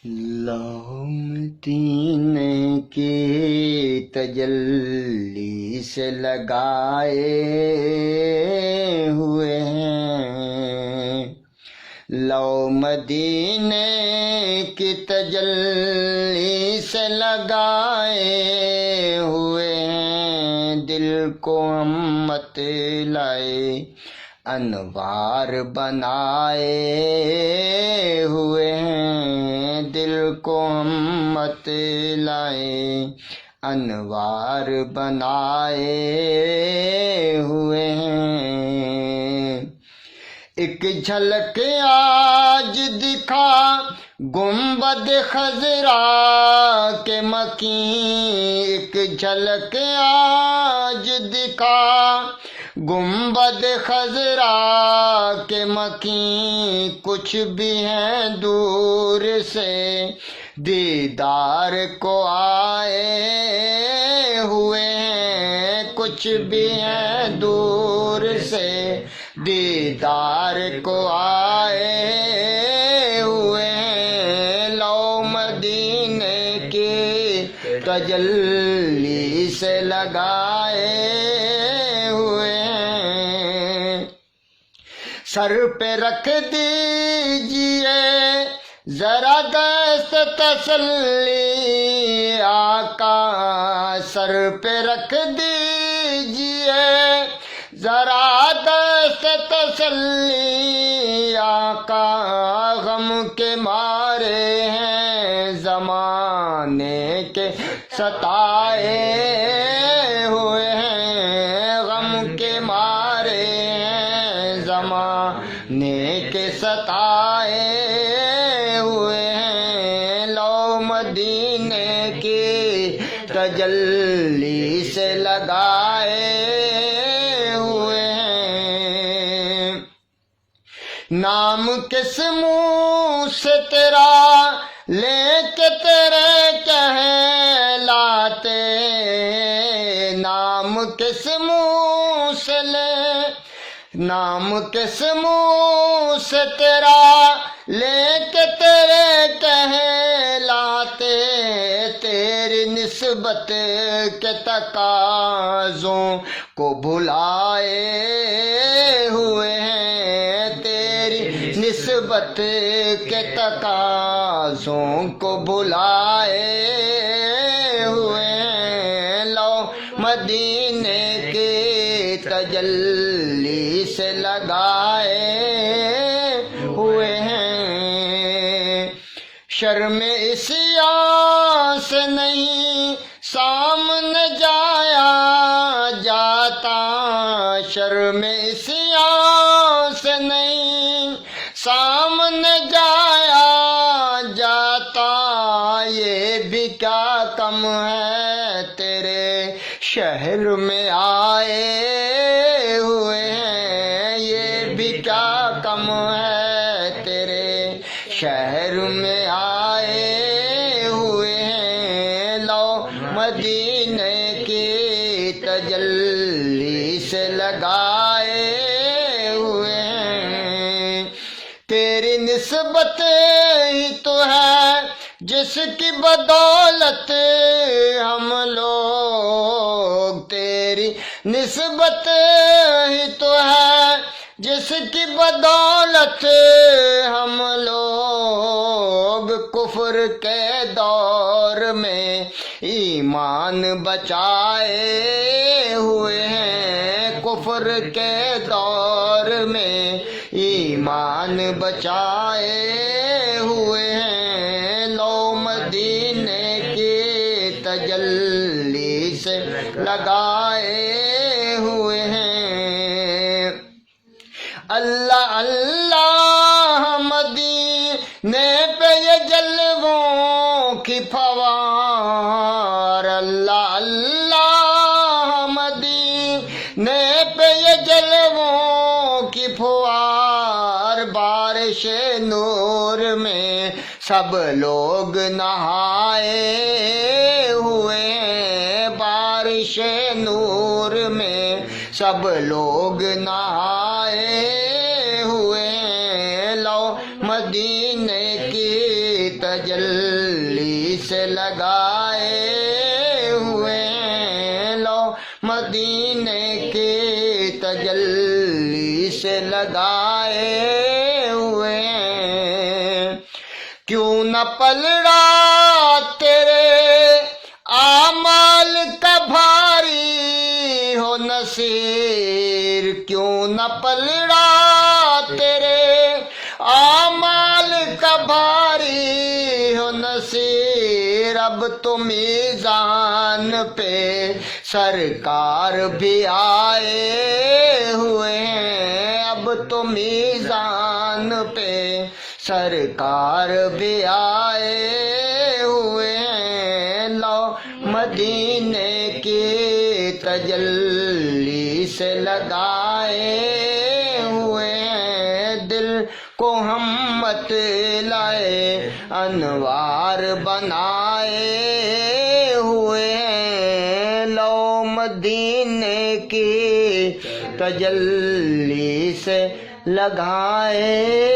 لوح مدینے کی تجلی سے لگائے ہوئے ہیں، لوح مدینے کی تجلی سے لگائے ہوئے ہیں، دل کو ہم مت لائے انوار بنائے ہوئے ہیں، دل کو ہم مت لائے انوار بنائے ہوئے ہیں۔ ایک جھلک آج دکھا گنبد خضرا کے مکیں، ایک جھلک آج دکھا گنبد خضرا کے مکیں، کچھ بھی ہیں دور سے دیدار کو آئے ہوئے ہیں، کچھ بھی ہیں دور سے دیدار کو آئے ہوئے ہیں، لوح مدینے کی تجلی سے لگائے ہوئے ہیں۔ سر پہ رکھ دیجئے ذرا دست تسلی آقا، سر پہ رکھ دیجئے ذرا دست تسلی آقا، غم کے مارے ہیں زمانے کے ستائے ہوئے ہیں، غم کے مارے ہیں زمانے کے ستائے ہوئے ہیں، لوح مدینے کی تجلی سے لگائے ہوئے ہیں۔ نام کس منہ سے تیرا لے کے تیرے کہلاتے، نام کس منہ سے لے، نام کس منہ سے تیرا لے کے تیرے کہلاتے، تیری نسبت کے تقاضوں کو بھلائے ہوئے ہیں، تیری نسبت کے تقاضوں کو بھلائے ہوئے ہیں، لوح مدینے کی تجلی سے لگائے ہوئے ہیں۔ شرم عصیان سے نہیں سامنے جایا جاتا، شرم عصیان سے نہیں سامنے جایا جاتا، یہ بھی کیا کم ہے تیرے شہر میں آئے ہوئے ہیں، یہ بھی کیا کم ہے تیرے شہر میں آئے ہوئے ہیں، لوح مدینے کی تجلی سے لگائے ہوئے ہیں۔ تیری نسبت ہی تو ہے جس کی بدولت ہم لوگ، تیری نسبت ہی تو ہے جس کی بدولت ہم لوگ، کفر کے دور میں ایمان بچائے ہوئے ہیں، کفر کے دور میں ایمان بچائے ہوئے ہیں، لوح مدینے کی تجلی سے لگائے ہوئے ہیں۔ اللہ اللہ مدینے پہ یہ جلووں کی فوار، اللہ اللہ مدینے پہ یہ جلووں کی فوار، بارش نور میں سب لوگ نہائے ہوئے ہیں، بارش نور میں سب لوگ نہائے ہوئے ہیں، لوح مدینے کی تجلی سے لگائے ہوئے ہیں، لو مدینے کی تجلی سے لگائے ہوئے ہیں۔ کیوں نہ پلڑا تیرے اعمال کا بھاری ہو نصیر، کیوں نہ پلڑا تیرے اعمال کا بھاری ہو نصیر، اب تو میزان پہ سرکار بھی آئے ہوئے ہیں، اب تو میزان پہ سرکار بھی آئے ہوئے ہیں، لو مدینے کی تجلی سے لگائے ہوئے ہیں، دل کو ہم مت لائے انوار بنائے ہوئے ہیں، لو مدینے کی تجلی سے لگائے